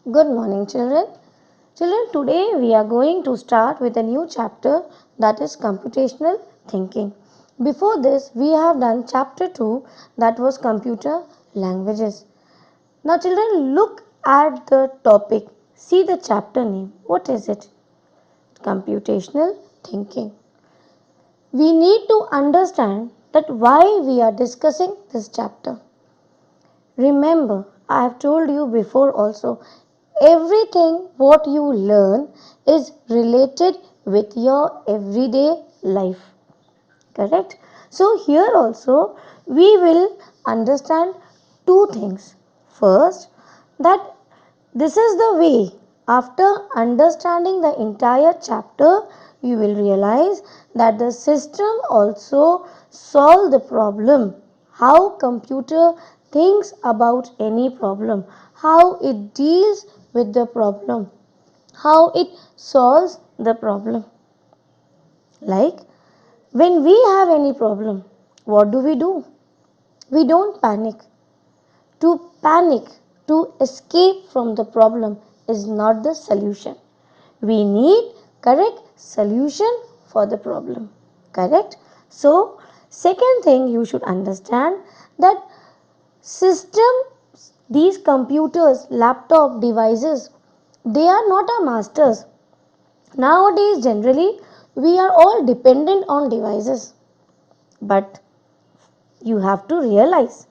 Good morning, children. Children, today we are going to start with a new chapter, that is computational thinking. Before this, we have done chapter 2, that was computer languages. Now, children, look at the topic. See the chapter name. What is it? Computational thinking. We need to understand that why we are discussing this chapter. Remember, I have told you before also, everything what you learn is related with your everyday life. Correct? So, here also we will understand two things. First, that this is the way, after understanding the entire chapter, you will realize that the system also solve the problem. How computer thinks about any problem, how it deals with the problem, how it solves the problem. Like when we have any problem, what do? We don't panic. To panic, to escape from the problem is not the solution. We need correct solution for the problem. Correct? So, second thing you should understand that system, these computers, laptop devices, they are not our masters. Nowadays, generally, we are all dependent on devices. But you have to realize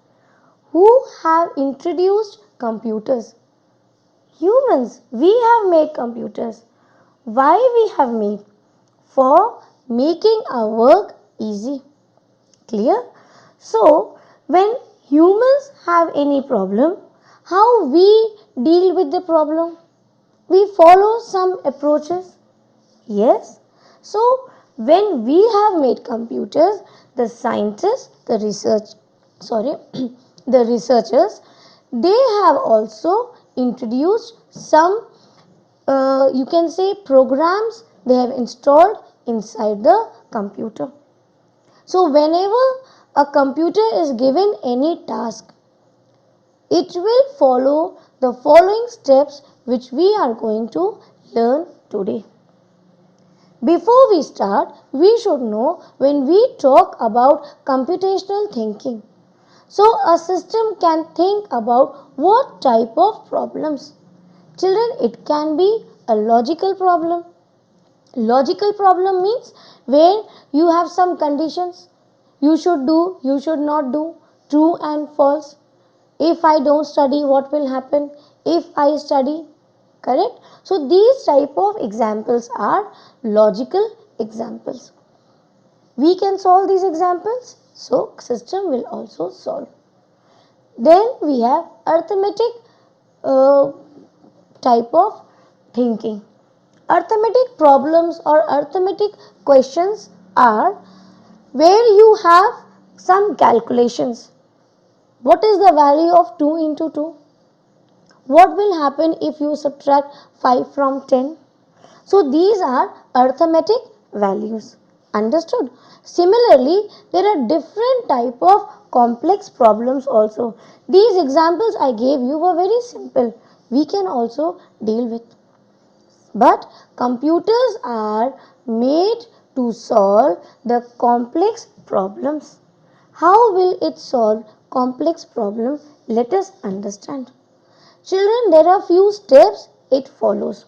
who have introduced computers. Humans, we have made computers. Why we have made? For making our work easy. Clear? So, when humans have any problem, how we deal with the problem? We follow some approaches. Yes. So, when we have made computers, the scientists, the the researchers, they have also introduced some, you can say, programs they have installed inside the computer. So, whenever a computer is given any task, it will follow the following steps which we are going to learn today. Before we start, we should know when we talk about computational thinking. So, a system can think about what type of problems. Children, it can be a logical problem. Logical problem means where you have some conditions. You should do, you should not do, true and false. If I don't study, what will happen? If I study, correct? So these type of examples are logical examples. We can solve these examples, so system will also solve. Then we have arithmetic uh, type of thinking. Arithmetic problems or arithmetic questions are where you have some calculations. What is the value of 2 into 2? What will happen if you subtract 5 from 10? So these are arithmetic values. Understood? Similarly, there are different type of complex problems also. These examples I gave you were very simple. We can also deal with. But computers are made to solve the complex problems. How will it solve complex problems? Let us understand. Children, there are few steps it follows.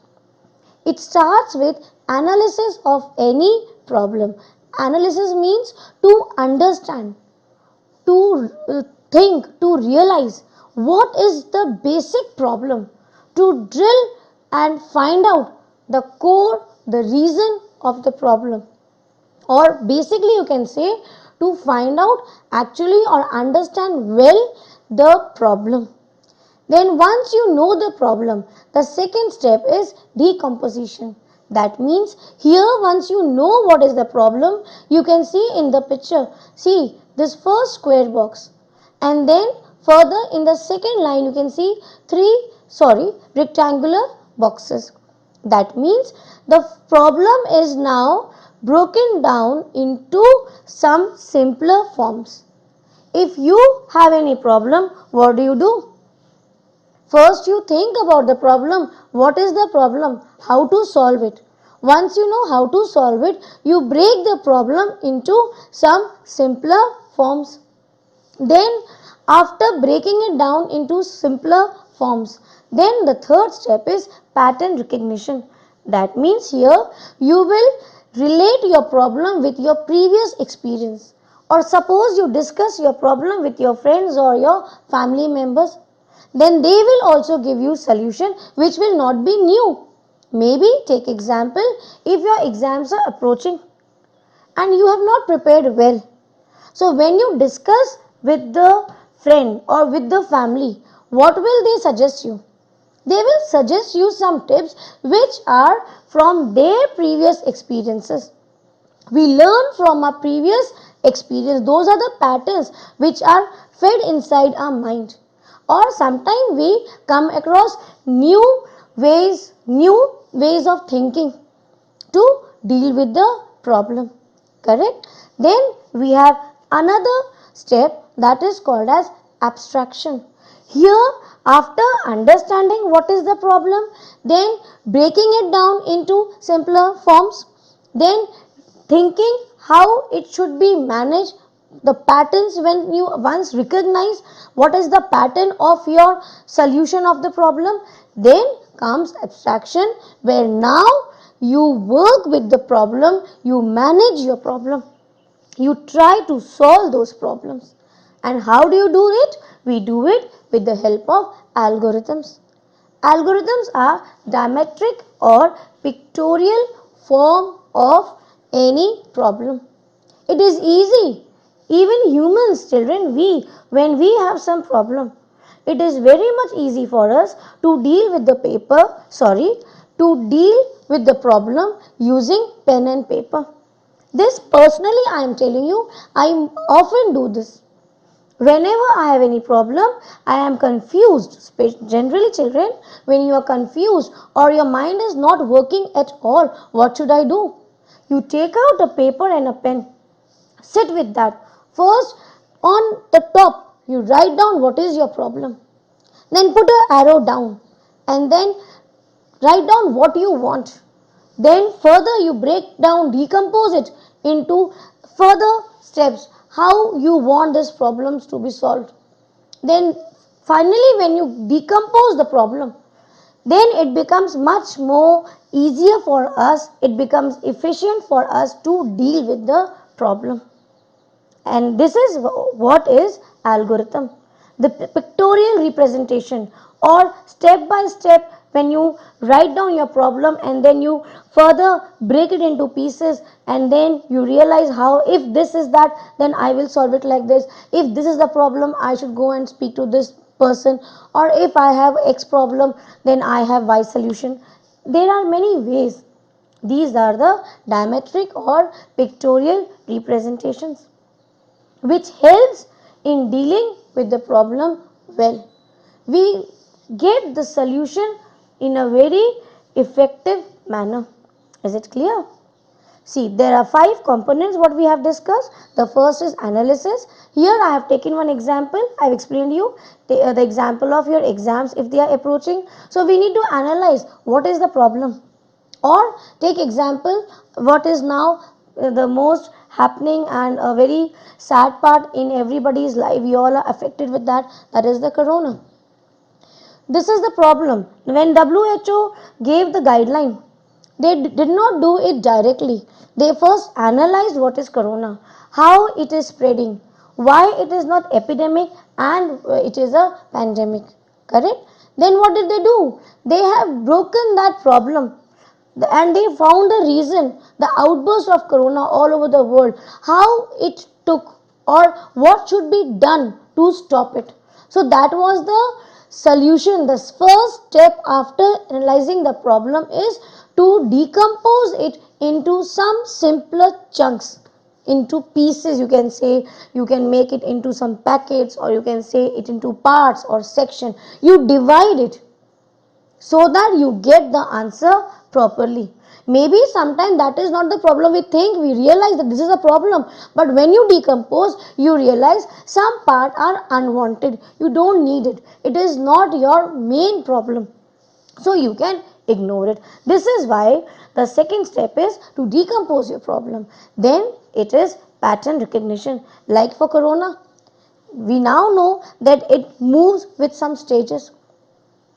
It starts with analysis of any problem. Analysis means to understand, to think, to realize what is the basic problem, to drill and find out the core, the reason of the problem. Or basically, you can say to find out actually or understand well the problem. Then once you know the problem, the second step is decomposition. That means here once you know what is the problem, you can see in the picture. See this first square box, and then further in the second line you can see rectangular boxes. That means the problem is now broken down into some simpler forms. If you have any problem, what do? First you think about the problem. What is the problem? How to solve it? Once you know how to solve it, you break the problem into some simpler forms. Then after breaking it down into simpler forms, then the third step is pattern recognition. That means here you will relate your problem with your previous experience, or suppose you discuss your problem with your friends or your family members, then they will also give you solution which will not be new. Maybe take example, if your exams are approaching and you have not prepared well, so when you discuss with the friend or with the family, what will they suggest you? They will suggest you some tips which are from their previous experiences. We learn from our previous experience. Those are the patterns which are fed inside our mind. Or sometimes we come across new ways of thinking to deal with the problem. Correct? Then we have another step that is called as abstraction. Here, after understanding what is the problem, then breaking it down into simpler forms, then thinking how it should be managed, the patterns, when you once recognize what is the pattern of your solution of the problem, then comes abstraction, where now you work with the problem, you manage your problem, you try to solve those problems. And how do you do it? We do it with the help of algorithms. Algorithms are diametric or pictorial form of any problem. It is easy. Even humans, children, when we have some problem, it is very much easy for us to deal with the to deal with the problem using pen and paper. This personally I am telling you, I often do this. Whenever I have any problem, I am confused. Generally, children, when you are confused or your mind is not working at all, what should I do? You take out a paper and a pen. Sit with that. First, on the top, you write down what is your problem. Then put an arrow down and then write down what you want. Then further you break down, decompose it into further steps, how you want these problems to be solved. Then finally when you decompose the problem, then it becomes much more easier for us, it becomes efficient for us to deal with the problem. And this is what is algorithm. The pictorial representation, or step by step, when you write down your problem and then you further break it into pieces, and then you realize how, if this is that, then I will solve it like this. If this is the problem, I should go and speak to this person, or if I have X problem, then I have Y solution. There are many ways. These are the diametric or pictorial representations which helps in dealing with the problem well. We get the solution in a very effective manner. Is it clear? See, there are 5 components what we have discussed. The first is analysis. Here I have taken one example. I have explained you the example of your exams if they are approaching. So we need to analyze what is the problem. Or take example, what is now the most happening and a very sad part in everybody's life. We all are affected with that. That is the corona. This is the problem. When WHO gave the guideline, they did not do it directly. They first analyzed what is corona, how it is spreading, why it is not epidemic and it is a pandemic. Correct? Then what did they do? They have broken that problem and they found a reason, the outburst of corona all over the world, how it took or what should be done to stop it. So that was the solution. The first step after analyzing the problem is to decompose it into some simpler chunks, into pieces. You can say, you can make it into some packets, or you can say it into parts or section. You divide it so that you get the answer properly. Maybe sometimes that is not the problem we think. We realize that this is a problem, but when you decompose, you realize some part are unwanted. You don't need it. It is not your main problem. So you can ignore it. This is why the second step is to decompose your problem. Then it is pattern recognition. Like for corona, we now know that it moves with some stages.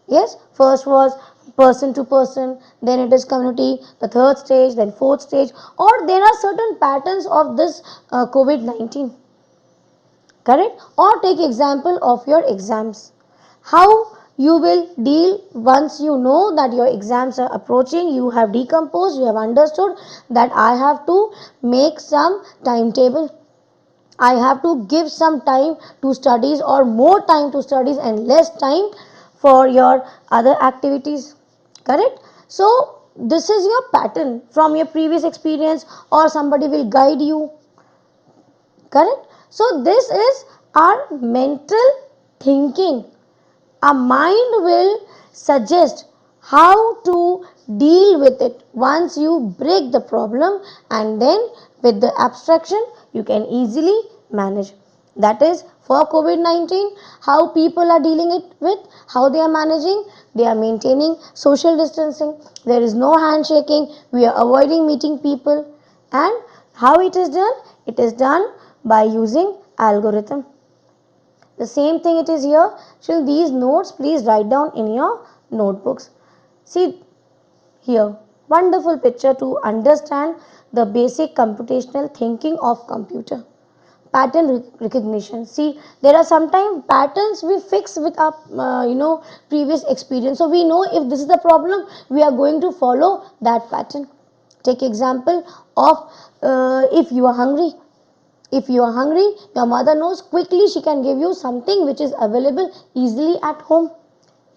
Yes, first was person to person, then it is community, the third stage, then fourth stage, or there are certain patterns of this COVID-19. Correct? Or take example of your exams. How you will deal once you know that your exams are approaching, you have decomposed, you have understood that I have to make some timetable. I have to give some time to studies or more time to studies and less time for your other activities. Correct? So, this is your pattern from your previous experience, or somebody will guide you. Correct? So, this is our mental thinking. Our mind will suggest how to deal with it once you break the problem, and then with the abstraction you can easily manage. That is for COVID-19, how people are dealing it with, how they are managing. They are maintaining social distancing. There is no handshaking. We are avoiding meeting people. And how it is done? It is done by using algorithm. The same thing it is here. So these notes please write down in your notebooks. See here, wonderful picture to understand the basic computational thinking of computer. Pattern recognition. See, there are sometimes patterns we fix with our previous experience. So we know if this is the problem, we are going to follow that pattern. Take example of if you are hungry. If you are hungry, your mother knows quickly she can give you something which is available easily at home.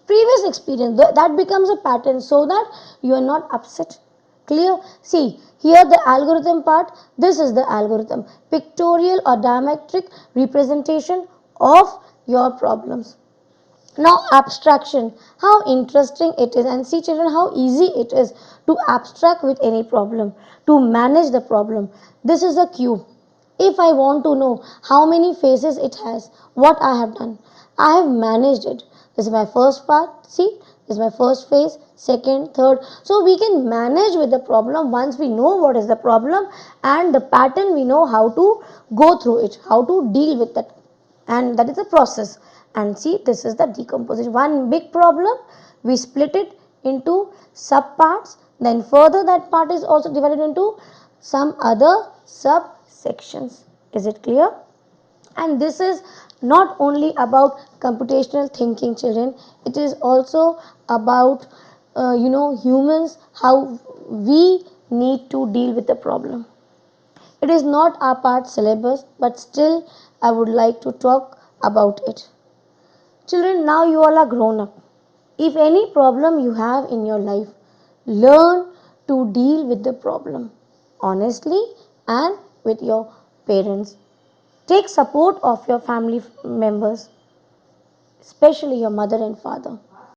Previous experience, that becomes a pattern so that you are not upset. Clear? See, here the algorithm part, this is the algorithm. Pictorial or diametric representation of your problems. Now abstraction, how interesting it is, and see children how easy it is to abstract with any problem, to manage the problem. This is a cube. If I want to know how many faces it has, what I have done, I have managed it. This is my first part, see, this is my first phase, second, third. So we can manage with the problem once we know what is the problem, and the pattern we know how to go through it, how to deal with that, and that is the process. And see, this is the decomposition. One big problem, we split it into sub parts, then further that part is also divided into some other subsections. Is it clear? And this is not only about computational thinking children, it is also about humans, how we need to deal with the problem. It is not our part syllabus, but still I would like to talk about it. Children, now you all are grown up. If any problem you have in your life, learn to deal with the problem honestly and with your parents. Take support of your family members, especially your mother and father.